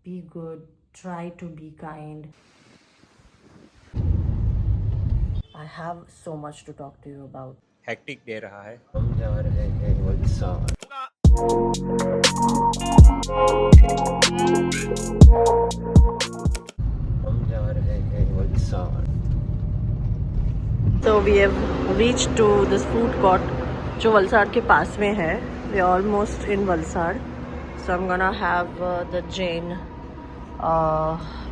Be good, try to be kind. I have so much to talk to you about. Hectic day रहा है। हम जा रहे हैं वलसाड। हम जा रहे हैं Valsad. So we have reached to this food court जो वलसाड के पास में है. We are almost in Valsad. So I'm gonna have the Jain.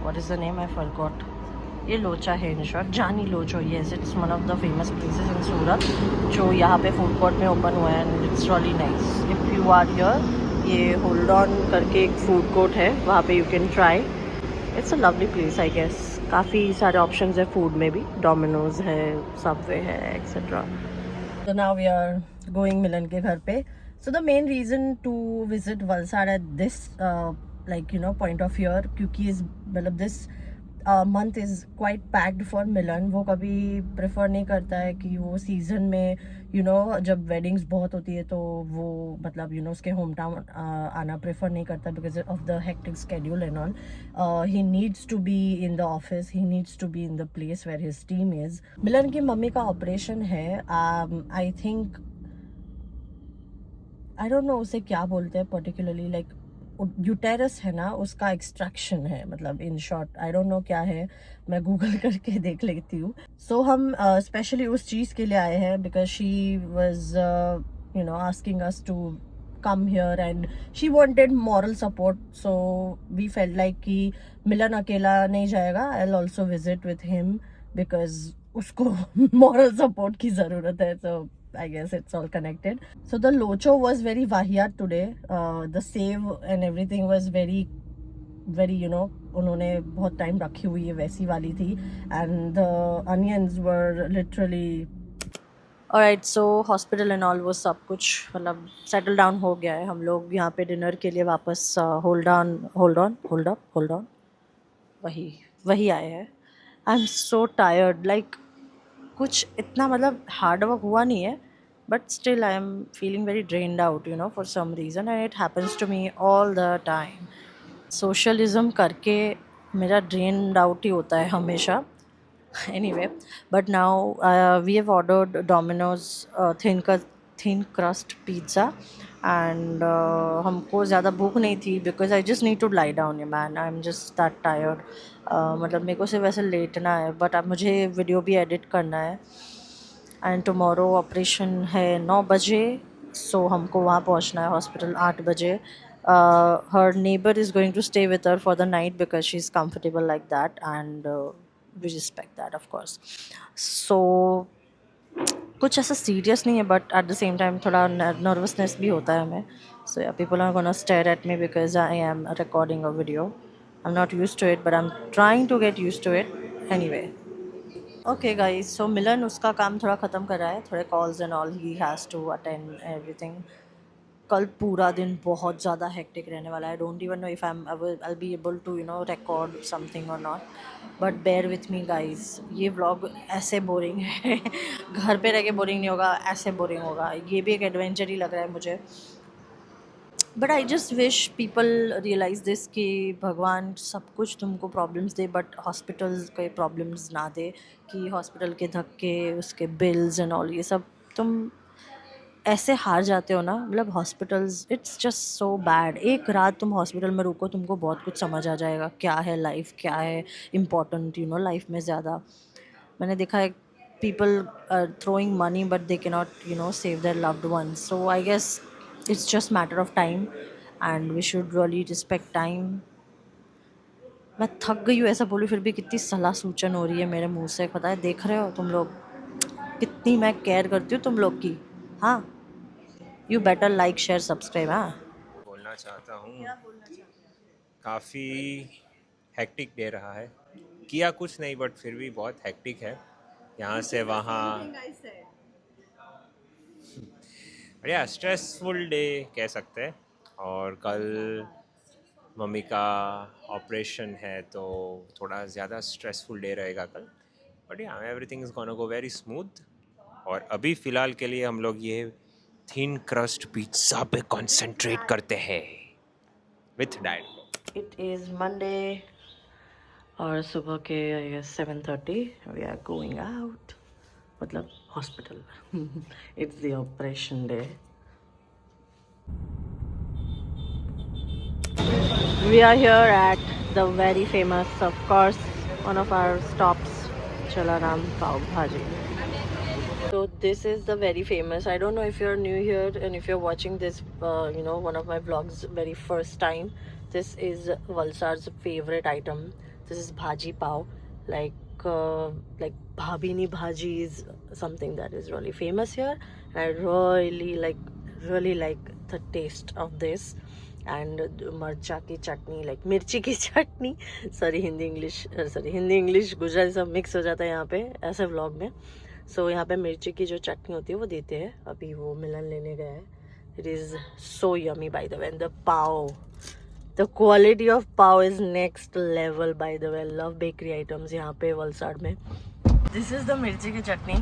What is the name? I forgot. ये लोचा है in short, Jani Locho. Yes, it's one of the famous places in Surat जो यहाँ पे फूड कोर्ट में ओपन हुआ है and it's really nice. If you are here, ये होल्ड ऑन करके एक फूड कोर्ट है, वहाँ पे you can try. It's a lovely place I guess. काफ़ी सारे ऑप्शंस है फूड में भी. डोमिनोज है, सबवे है, etcetera. So now we are going मिलन के घर पे. So the main reason to visit Valsad at this point of year, क्योंकि इस मतलब this month is quite packed for मिलन. वो कभी प्रेफर नहीं करता है कि वो सीजन में जब वेडिंग्स बहुत होती है तो वो मतलब उसके होम टाउन आना प्रेफर नहीं करता because of the hectic schedule and all. He needs to be in the office, he needs to be in the place where his team is. Milan की मम्मी का ऑपरेशन है. I think, I don't know उसे क्या बोलते हैं particularly, like uterus है ना, उसका एक्सट्रैक्शन है. मतलब in short I don't no क्या है, मैं गूगल करके देख लेती हूँ. सो हम स्पेशली उस चीज़ के लिए आए हैं because she was asking us to come here and she wanted moral support, so we felt like कि मिलन अकेला नहीं जाएगा. I'll also visit with him because उसको moral support की ज़रूरत है. So I guess it's all connected. So the locho was very vahiyat today. The save and everything was very उन्होंने बहुत टाइम रखी हुई है वैसी वाली थी. And the onions were literally. Alright, so hospital and all वो सब कुछ मतलब सेटल डाउन हो गया है. हम लोग यहाँ पे डिनर के लिए वापस होल्ड ऑन वही वही आए हैं. I am so tired, like कुछ इतना मतलब हार्ड वर्क हुआ नहीं है but still I am feeling very drained out for some reason and it happens to me all the time. Socialism करके मेरा ड्रेन्ड आउट ही होता है हमेशा. Anyway, but now we have ordered Domino's thin crust pizza and हमको ज़्यादा भूख नहीं थी because I just need to lie down, man. I'm just that tired. मतलब मेरे को सिर्फ वैसे लेटना है बट अब मुझे वीडियो भी एडिट करना है एंड टुमारो ऑपरेशन है 9 बजे. सो हमको वहाँ पहुँचना है हॉस्पिटल 8 बजे. Her neighbor is going to stay with her for the night because she's comfortable like that and we respect that of course. So कुछ ऐसा सीरियस नहीं है but at the same time थोड़ा नर्वसनेस भी होता है हमें. So yeah people are gonna stare at me because I am recording a video. I am not use to it but I am trying to get use to it. Anyway, okay guys, so Milan उसका काम थोड़ा ख़त्म कर रहा है, थोड़े calls and all he has to attend everything. कल पूरा दिन बहुत ज़्यादा हेक्टिक रहने वाला है. Don't even know if I be able to record something और not but bear with me guys. ये व्लॉग ऐसे बोरिंग है घर पे रह के बोरिंग नहीं होगा, ऐसे बोरिंग होगा. ये भी एक एडवेंचर ही लग रहा है मुझे. But I just wish people realise this कि भगवान सब कुछ तुमको प्रॉब्लम्स दे बट हॉस्पिटल्स के प्रॉब्लम्स ना दे. कि हॉस्पिटल के धक्के, उसके बिल्स एंड ऑल, ये सब तुम ऐसे हार जाते हो ना. मतलब hospitals, it's just so bad. एक रात तुम हॉस्पिटल में रुको, तुमको बहुत कुछ समझ आ जाएगा क्या है लाइफ, क्या है इम्पोर्टेंट लाइफ में ज़्यादा. मैंने देखा है people throwing money but they cannot save their loved ones. So I guess it's just matter of time and we should really respect time. मैं थक गई हूँ ऐसा बोलूँ फिर भी कितनी सलाह सूचन हो रही है मेरे मुंह से, पता है. देख रहे हो तुम लोग कितनी मैं केयर करती हूँ तुम लोग की. हाँ, you better like share subscribe. हाँ, बोलना चाहता हूँ काफ़ी हेक्टिक डे रहा है. किया कुछ नहीं बट फिर भी बहुत हेक्टिक है. यहाँ से वहाँ बढ़िया स्ट्रेसफुल डे कह सकते हैं. और कल मम्मी का ऑपरेशन है तो थोड़ा ज़्यादा स्ट्रेसफुल डे रहेगा कल. बट या everything is gonna go very smooth. और अभी फ़िलहाल के लिए हम लोग ये थिन क्रस्ट पिज़्ज़ा पे कंसंट्रेट करते हैं with dad. It is Monday और सुबह के I guess 7:30 we are going out मतलब hospital. It's the operation day. We are here at the very famous, of course, one of our stops, Chalaram Pav Bhaji. So this is the very famous. I don't know if you're new here and if you're watching this, one of my vlogs very first time. This is Valsad's favorite item. This is bhaji pav, like bhabini bhaji is something that is really famous here. And I really like the taste of this. And मरचा की चटनी like मिर्ची की चटनी sorry Hindi English Gujarati सब mix हो जाता है यहाँ पे ऐसे व्लॉग में. सो यहाँ पे मिर्ची की जो चटनी होती है वो देते हैं. अभी वो मिलन लेने गए हैं. It is so yummy bye the way. The pav, the quality of pav is next level by the way. Love bakery items यहाँ पे वलसाड में. दिस इज़ द मिर्ची की चटनी.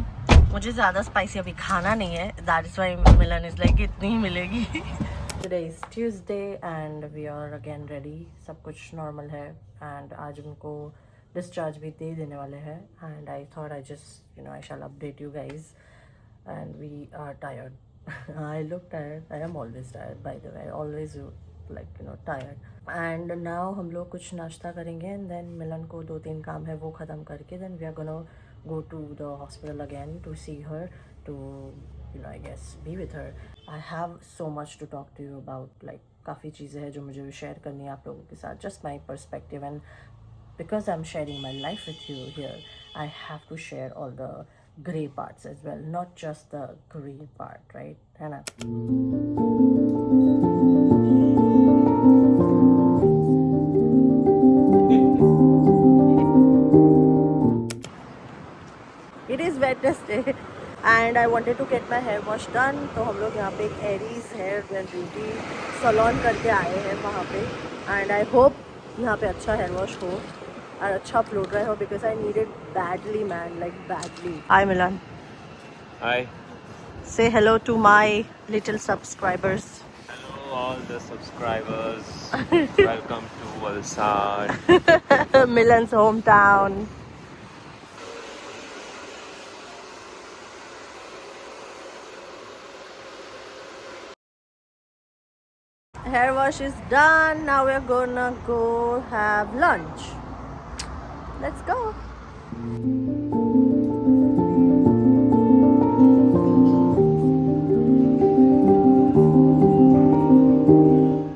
मुझे ज़्यादा स्पाइसी अभी खाना नहीं है. दैट इज़ वाई मिलन इज़ लाइक इतनी ही मिलेगी. Today is Tuesday and we are again ready. सब कुछ नॉर्मल है एंड आज उनको डिस्चार्ज भी दे देने वाले हैं. And I thought I just I shall update you guys. And we are tired. I look tired. I am always tired by the way. Always tired. And now हम लोग कुछ नाश्ता करेंगे एंड देन मिलन को 2-3 काम है वो ख़त्म करके then we are gonna go to the hospital again to see her, to I guess be with her. I have so much to talk to you about. Like काफ़ी चीज़ें हैं जो मुझे शेयर करनी है आप लोगों के साथ. Just my perspective, and because I'm sharing my life with you here, I have to share all the grey parts as well, not just the green part, right? है ना? It is Wednesday and I wanted to get my hair wash done. तो हम लोग यहाँ पे एक Aries hair and beauty salon करके आए हैं वहाँ पे. एंड आई होप यहाँ पे अच्छा हेयर वॉश हो और अच्छा फ्लो ड्राई हो because I need it badly man, like badly. Hi Milan. Hi. Say hello to my little subscribers. Hello all the subscribers. Welcome to Valsad. Milan's hometown. Hair wash is done. Now we're gonna go have lunch. Let's go.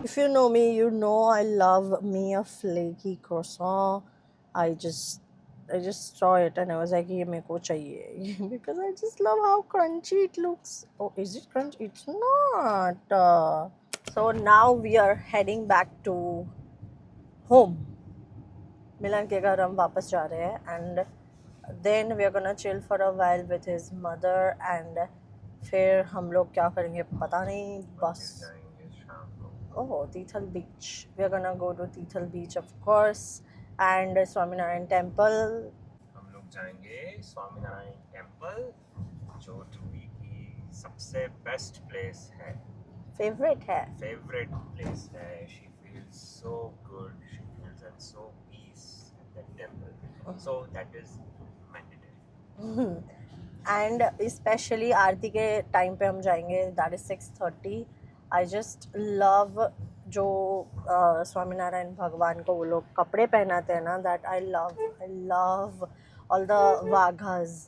If you know me, you know I love me a flaky croissant. I just saw it and I was like, ये मेरे को चाहिए because I just love how crunchy it looks. Oh, is it crunchy? It's not. So now we are heading back to home. मिलन के घर हम वापस जा रहे हैं and then we are gonna chill for a while with his mother and फिर हम लोग क्या करेंगे पता नहीं. बस oh, Tithal Beach. We are gonna go to Tithal Beach of course and Swaminarayan Temple. हम लोग जाएंगे स्वामीनारायण टेम्पल जो टूवी की सबसे बेस्ट प्लेस है. Favorite है. Favorite place है. She feels so good. She feels at so peace at that temple. So that is mandatory. And especially आरती के टाइम पे हम जाएंगे. That is 6:30. I just love जो स्वामीनारायण भगवान को वो लोग कपड़े पहनाते हैं ना. That I love all the vaghas.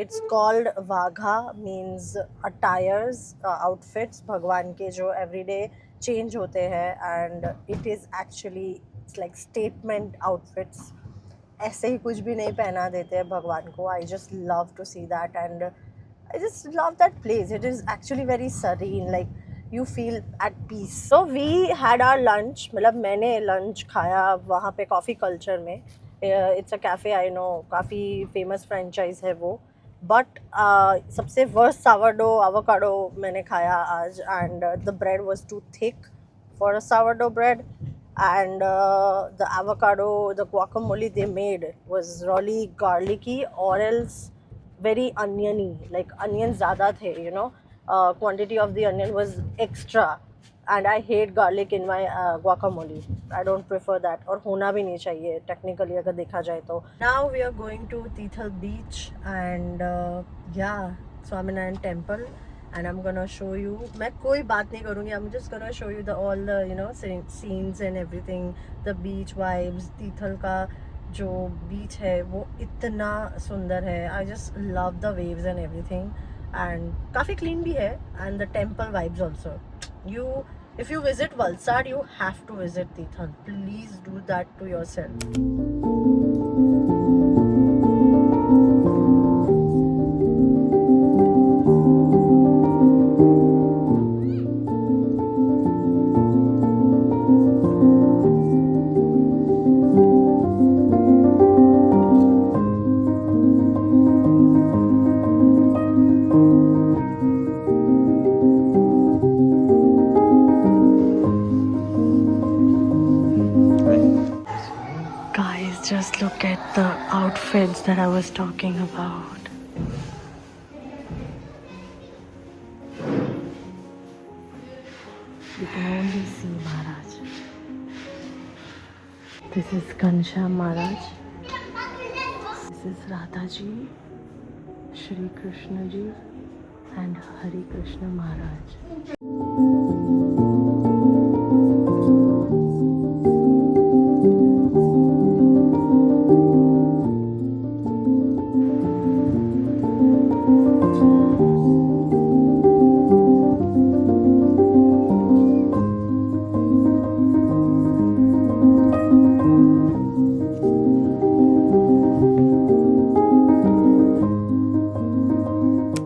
It's called vagha, means attires, outfits भगवान के जो everyday change होते हैं and it is actually it's like statement outfits. ऐसे ही कुछ भी नहीं पहना देते हैं भगवान को. I just love to see that and I just love that place. It is actually very serene, like you feel at peace. So we had our lunch. मतलब मैंने lunch खाया वहाँ पे कॉफ़ी कल्चर में. It's a cafe, I know, काफ़ी famous franchise है वो. But सबसे worst sourdough avocado मैंने खाया आज and the bread was too thick for a sourdough bread and the avocado, the guacamole they made was really garlicky or else very oniony, like onions ज़्यादा थे, quantity of the onion was extra and I hate garlic in my guacamole. I don't prefer that, और होना भी नहीं चाहिए technically अगर देखा जाए तो. Now we are going to Tithal beach and yeah, Swaminarayan temple, and I'm gonna show you. मैं कोई बात नहीं करूँगी. I'm just gonna show you the all the scenes and everything, the beach vibes. Tithal का जो बीच है वो इतना सुंदर है. I just love the waves and everything, and काफ़ी clean भी है, and the temple vibes also. If you visit Valsad, you have to visit Tithal. Please do that to yourself. Guys, just look at the outfits that I was talking about. You can only see Maharaj. This is Ghanshyam Maharaj. This is Radha Ji, Shri Krishna Ji, and Hari Krishna Maharaj.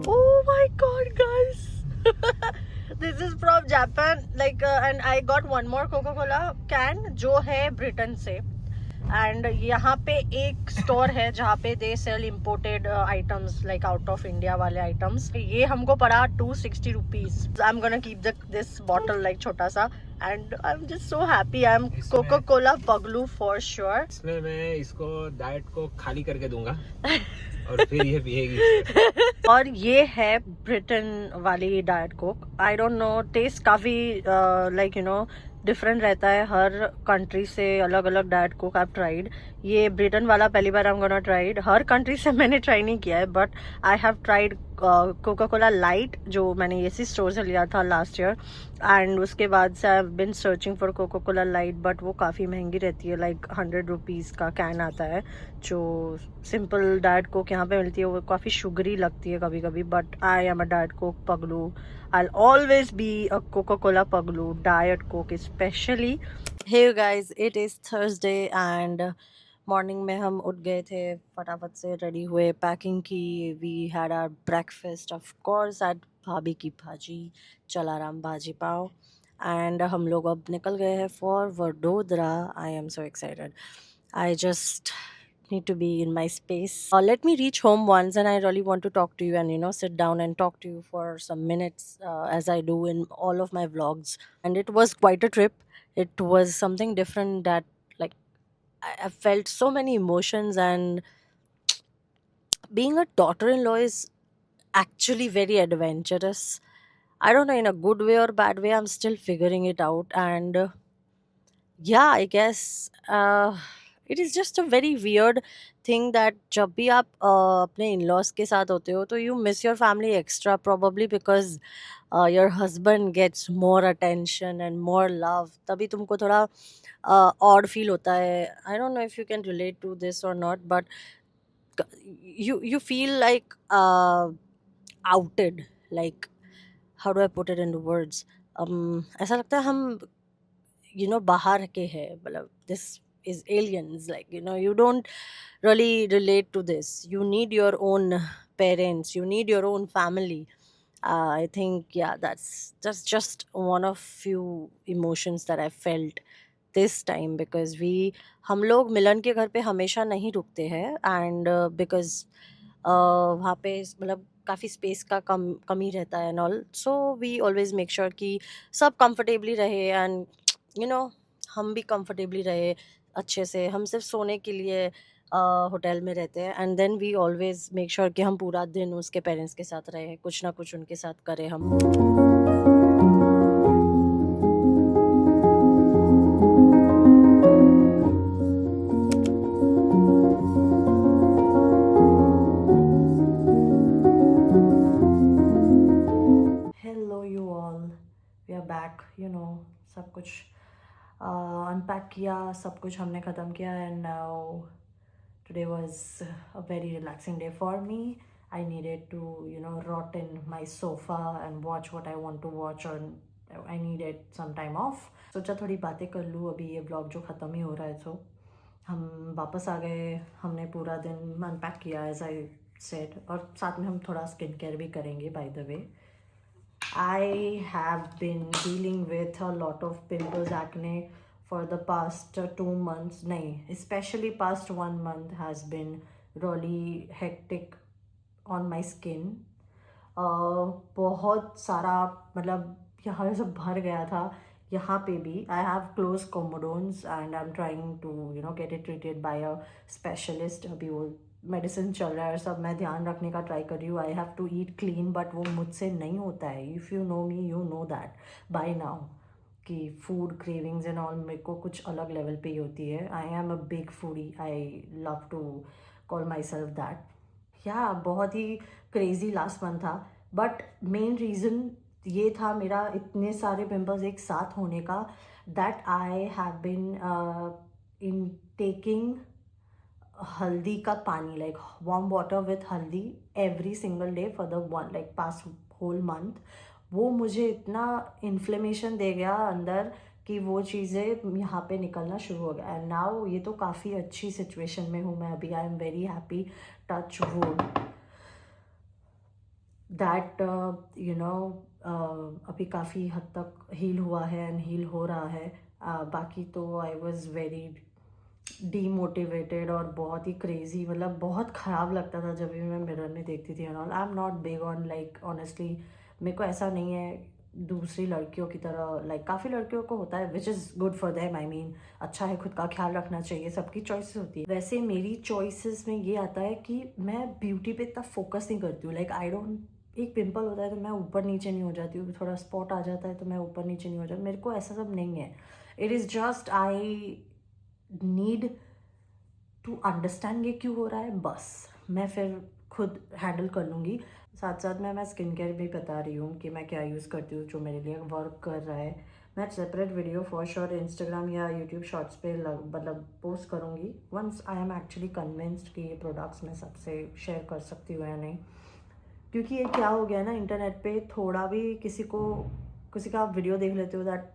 Oh my god, guys! This is from Japan. And I got one more Coca-Cola can जो है Britain से. And यहाँ पे एक store है जहाँ पे they sell imported items like out of India वाले items. ये हमको पड़ा 260 rupees. I'm gonna keep this bottle like छोटा सा, and I'm just so happy. I'm Coca-Cola पगलू for sure. इसमें मैं इसको डाइट को खाली करके दूंगा और फिर ये पिएगी. और ये है ब्रिटेन वाली diet Coke. I don't know, taste काफ़ी डिफरेंट रहता है हर कंट्री से. अलग अलग डाइट कोक आई ट्राइड. ये ब्रिटेन वाला पहली बार आई एम गोना ट्राइड. हर कंट्री से मैंने ट्राई नहीं किया है, but I have tried Coca Cola light जो मैंने इसी स्टोर से लिया था लास्ट ईयर. एंड उसके बाद से आई have bin searching for Coca Cola light, but वो काफ़ी महंगी रहती है. 100 रुपीज़ का कैन आता है. जो सिंपल डाइट कोक यहाँ पे मिलती है वो काफ़ी शुगरी लगती है कभी कभी. But I am a diet Coke पगलू. I'll always be a Coca-Cola Paglu, Diet Coke especially. Hey you guys, it is Thursday and morning में हम उठ गए थे, फटाफट से रेडी हुए, पैकिंग की. We had our breakfast of course at भाभी की भाजी, चलाराम भाजी पाव. एंड हम लोग अब निकल गए हैं for Vadodara. I am so excited. I just need to be in my space. Let me reach home once, and I really want to talk to you and sit down and talk to you for some minutes, as I do in all of my vlogs. And it was quite a trip. It was something different that like I felt so many emotions, and being a daughter-in-law is actually very adventurous. I don't know, in a good way or bad way. I'm still figuring it out. And yeah, I guess it is just a very weird thing that जब भी आप अपने in-laws के साथ होते हो तो you miss your family extra, probably because your husband gets more attention and more love. तभी तुमको थोड़ा odd feel होता है. I don't know if you can relate to this or not, but you feel like outed. Like, how do I put it into words? ऐसा लगता है हम बाहर के हैं, मतलब this is aliens. You don't really relate to this. You need your own parents, you need your own family. I think, yeah, that's just one of few emotions that I felt this time, because हम लोग मिलन के घर पे हमेशा नहीं रुकते हैं. And because वहाँ पे मतलब काफ़ी स्पेस का कमी रहता है and all. So we always make sure कि सब कंफर्टेबली रहे, एंड हम भी कंफर्टेबली रहे अच्छे से. हम सिर्फ सोने के लिए होटल में रहते हैं, and then we always make sure कि हम पूरा दिन उसके पेरेंट्स के साथ रहे, कुछ ना कुछ उनके साथ करें हम. अनपैक किया, सब कुछ हमने ख़त्म किया and now today was a very relaxing day for me. I needed to, rot in my sofa and watch what I want to watch, और I needed some time off. सोचा थोड़ी बातें कर लूँ, अभी ये ब्लॉग जो ख़त्म ही हो रहा है तो हम वापस आ गए, हमने पूरा दिन अनपैक किया एज आई सेड, और साथ में हम थोड़ा स्किन केयर भी करेंगे bye the way. I have been dealing with a lot of pimples, acne for the past 2 months. Nahin, especially past 1 month has been really hectic on my skin. बहुत सारा मतलब यहाँ से भर गया था, यहाँ पे भी. I have closed comedones and I'm trying to get it treated by a specialist. अभी वो मेडिसिन चल रहा है और सब मैं ध्यान रखने का ट्राई कर रही हूँ. I have to eat clean, but वो मुझसे नहीं होता है. If you know me, you know that by now कि फूड क्रेविंग्स एंड ऑल मेरे को कुछ अलग लेवल पे ही होती है. I am a big foodie, I love to call myself that. Yeah बहुत ही क्रेजी लास्ट मंथ था, बट मेन रीज़न ये था मेरा इतने सारे पिंपल्स एक साथ होने का, that I have been in taking हल्दी का पानी, like warm water with haldi every single day for the one like past whole month. वो मुझे इतना इन्फ्लेमेशन दे गया अंदर कि वो चीज़ें यहाँ पे निकलना शुरू हो गया. एंड नाउ ये तो काफ़ी अच्छी सिचुएशन में हूँ मैं अभी. आई am very happy, touch wood, that अभी काफ़ी हद तक हील हुआ है एंड हील हो रहा है. बाकी तो आई वॉज़ वेरी डीमोटिवेटेड और बहुत ही क्रेज़ी, मतलब बहुत ख़राब लगता था जब भी मैं मिरर में देखती थी. And all I am not big on like honestly, मेरे को ऐसा नहीं है दूसरी लड़कियों की तरह. लाइक काफ़ी लड़कियों को होता है, which is good for them. I mean अच्छा है, खुद का ख्याल रखना चाहिए, सबकी चॉइसेस होती है. वैसे मेरी चॉइसेस में ये आता है कि मैं ब्यूटी पे इतना फोकस नहीं करती हूँ. लाइक आई डोंट, एक पिंपल होता है तो मैं ऊपर नीचे नहीं हो जाती हूँ, थोड़ा स्पॉट आ जाता है तो मैं ऊपर नीचे नहीं हो जाती. मेरे को ऐसा सब नहीं है. It is just I need to understand ये क्यों हो रहा है, बस मैं फिर खुद हैंडल कर लूँगी. साथ साथ में मैं स्किन केयर भी बता रही हूँ कि मैं क्या यूज़ करती हूँ जो मेरे लिए वर्क कर रहा है. मैं separate video for sure Instagram या यूट्यूब शॉर्ट्स पे मतलब पोस्ट करूँगी once I am actually convinced कि ये प्रोडक्ट्स मैं सबसे शेयर कर सकती हूँ या नहीं. क्योंकि ये क्या हो गया ना, इंटरनेट पे थोड़ा भी किसी का आप वीडियो देख लेते हो दैट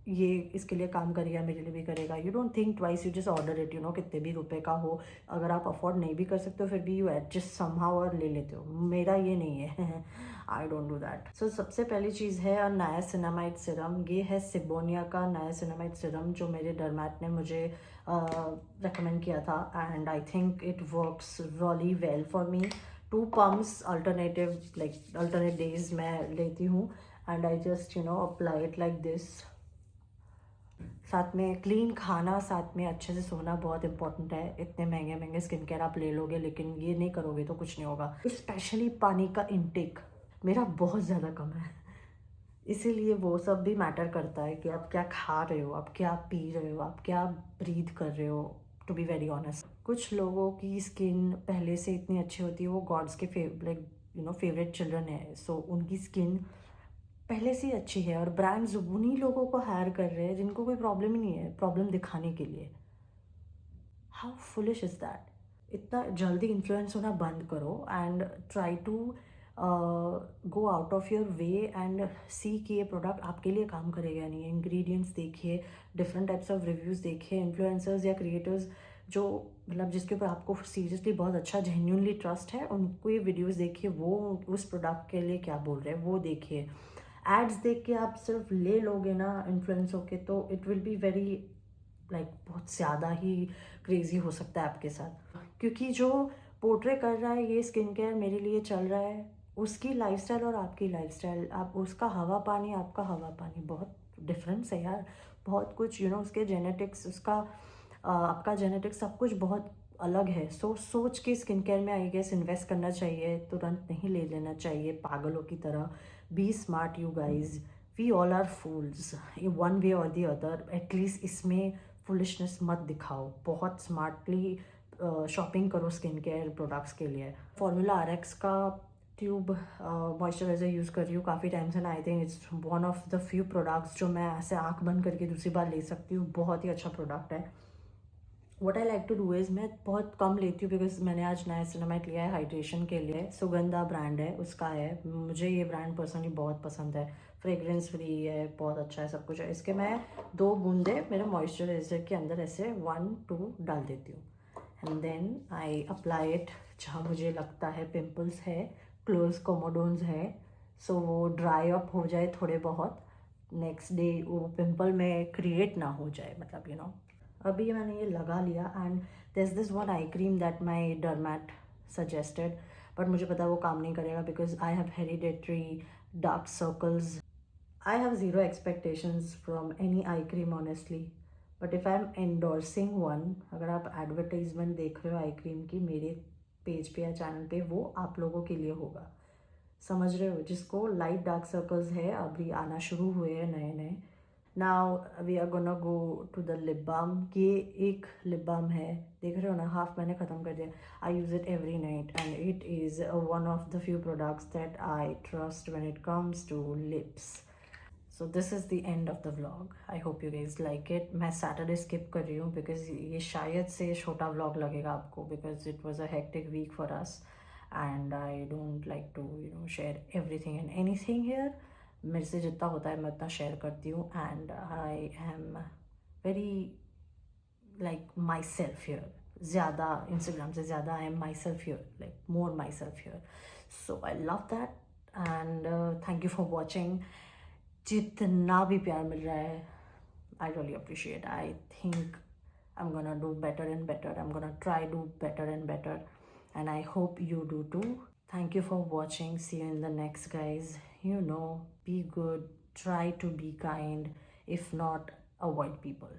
ये इसके लिए काम करेगा, मेरे लिए भी करेगा. You don't think twice, you just order it. कितने भी रुपए का हो, अगर आप अफोर्ड नहीं भी कर सकते हो फिर भी यू एडजस्ट समहाउ और ले लेते हो. मेरा ये नहीं है. I don't do that. So सबसे पहली चीज़ है नायासिनामाइड सीरम. ये है सिबोनिया का नायासिनामाइड सीरम जो मेरे डर्मैट ने मुझे रेकमेंड किया था, and I think it works really well for me. 2 pumps alternate days मैं लेती हूँ, and I just apply it like this. साथ में क्लीन खाना, साथ में अच्छे से सोना बहुत इंपॉर्टेंट है. इतने महंगे महंगे स्किन केयर आप ले लोगे लेकिन ये नहीं करोगे तो कुछ नहीं होगा. स्पेशली पानी का इनटेक मेरा बहुत ज़्यादा कम है, इसीलिए वो सब भी मैटर करता है कि आप क्या खा रहे हो, आप क्या पी रहे हो, आप क्या ब्रीथ कर रहे हो. टू बी वेरी ऑनेस्ट, कुछ लोगों की स्किन पहले से इतनी अच्छी होती है, वो गॉड्स के फेवरेट चिल्ड्रन है. सो उनकी स्किन पहले से ही अच्छी है और ब्रांड्स उन्हीं लोगों को हायर कर रहे हैं जिनको कोई प्रॉब्लम ही नहीं है, प्रॉब्लम दिखाने के लिए. How foolish is that. इतना जल्दी इन्फ्लुएंस होना बंद करो and try to go out of your way and see कि ये प्रोडक्ट आपके लिए काम करेगा या नहीं. इंग्रेडिएंट्स देखिए, डिफरेंट टाइप्स ऑफ रिव्यूज़ देखिए, इन्फ्लुएंसर्स या क्रिएटर्स जो मतलब जिसके ऊपर आपको सीरियसली बहुत अच्छा जेन्युइनली ट्रस्ट है, उनको ये वीडियोज़ देखिए, वो उस प्रोडक्ट के लिए क्या बोल रहे हैं वो देखिए. एड्स देख के आप सिर्फ ले लोगे ना इन्फ्लुएंस होके, तो इट विल बी वेरी बहुत ज़्यादा ही क्रेज़ी हो सकता है आपके साथ. क्योंकि जो पोर्ट्रे कर रहा है ये स्किन केयर मेरे लिए चल रहा है, उसकी लाइफस्टाइल और आपकी लाइफस्टाइल, आप उसका हवा पानी आपका हवा पानी बहुत डिफरेंस है यार. बहुत कुछ उसके जेनेटिक्स, उसका आपका जेनेटिक्स, सब कुछ बहुत अलग है. सोच के स्किन केयर में आई गेस इन्वेस्ट करना चाहिए, तुरंत नहीं ले लेना चाहिए पागलों की तरह. Be smart you guys, we all are fools in one way और दी अदर. एटलीस्ट इसमें फुलिशनेस मत दिखाओ, बहुत स्मार्टली शॉपिंग करो स्किन केयर प्रोडक्ट्स के लिए. फॉर्मूला RX का ट्यूब मॉइस्चराइज़र यूज़ कर रही हूँ काफ़ी टाइम से ना. I think it's one of the few products जो मैं ऐसे आँख बंद करके दूसरी बार ले सकती हूँ. बहुत ही अच्छा प्रोडक्ट है. What I like to do is मैं बहुत कम लेती हूँ बिकॉज मैंने आज नया सिनेमाइट लिया है हाइड्रेशन के लिए. सुगंधा ब्रांड है उसका है. मुझे ये ब्रांड पर्सनली बहुत पसंद है. फ्रेग्रेंस फ्री है, बहुत अच्छा है, सब कुछ है. इसके मैं 2 बूंदे मेरे मॉइस्चराइज़र के अंदर ऐसे 1-2 डाल देती हूँ. And then I apply it जहाँ मुझे लगता है पिंपल्स है, क्लोज कोमोडोन्स है, सो वो ड्राई अप हो जाए थोड़े बहुत. नेक्स्ट डे वो पिंपल में क्रिएट ना हो जाए, मतलब यू नो. अभी मैंने ये लगा लिया. And there's this one eye cream that my dermat suggested, but मुझे पता है वो काम नहीं करेगा because I have hereditary dark circles. I have zero expectations from any eye cream honestly, but if I am endorsing one, अगर आप advertisement देख रहे हो आई क्रीम की मेरे पेज पे या चैनल पे, वो आप लोगों के लिए होगा. समझ रहे हो? जिसको लाइट डार्क सर्कल्स है, अभी आना शुरू हुए हैं नए नए. Now we are gonna go to the lip balm. ये एक लिप बाम है, देख रहे हो ना, हाफ मैंने ख़त्म कर दिया. I use it every night and it is one of the few products that I trust when it comes to lips. So this is the end of the vlog. I hope you guys like it. मैं Saturday skip कर रही हूँ because ये शायद से छोटा vlog लगेगा आपको because it was a hectic week for us and I don't like to share everything and anything here. मेरे से जितना होता है मैं उतना शेयर करती हूँ. And I am very like myself here. ज़्यादा इंस्टाग्राम से ज़्यादा I am myself here, like more myself here. So I love that and thank you for watching. जितना भी प्यार मिल रहा है, I really appreciate. I think I'm gonna do better and better. I'm gonna try do better and better. And I hope you do too. Thank you for watching. See you in the next, guys. You know, be good. Try to be kind. If not, avoid people.